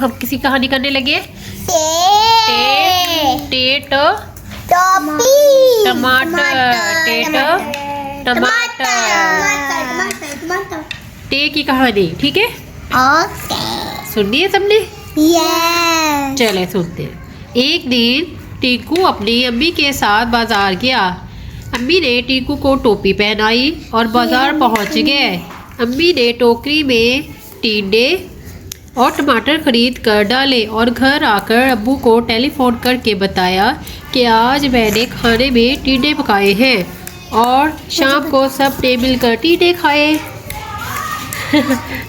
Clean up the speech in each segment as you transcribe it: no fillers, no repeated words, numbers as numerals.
हम किसी कहानी करने लगे। टमाटर। टे की कहानी, ठीक है? सुननी है सबने? चले सुनते हैं। एक दिन टीकू अपनी अम्मी के साथ बाजार गया। अम्मी ने टीकू को टोपी पहनाई और बाजार पहुंच गए। अम्मी ने टोकरी में टिंडे और टमाटर खरीद कर डाले और घर आकर अब्बू को टेलीफोन करके बताया कि आज मैंने खाने में टिंडे पकाए हैं और शाम को सब ने मिलकर टिंडे खाए।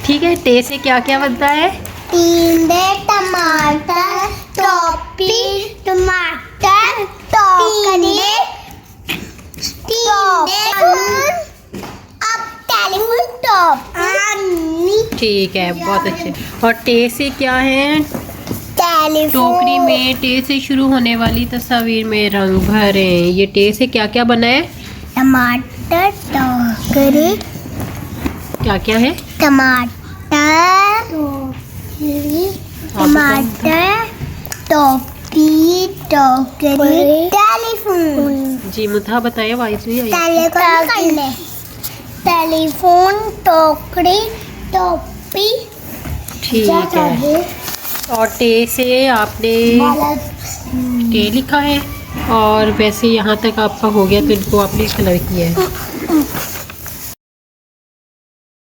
ठीक है, टे से क्या क्या बनता है? टिंडे, टमाटर, टोपी, टमाटर, टोकरी, ठीक है, बहुत अच्छे। और टे से क्या है? टेलीफोन। टोकरी में टे से शुरू होने वाली तस्वीर में रंग भरे। ये टे से क्या क्या बना है? टमाटर, टोकरी, क्या क्या है? टमाटर, टमाटर, टोपी, टोकरी, टेलीफोन। जी मुथा बताइए, वाइस भी आई। टेलीफोन, टोकरी, टोपी। ठीक है। और टे से आपने टे लिखा है और वैसे यहाँ तक आपका हो गया तो इनको आपने कलर किया है।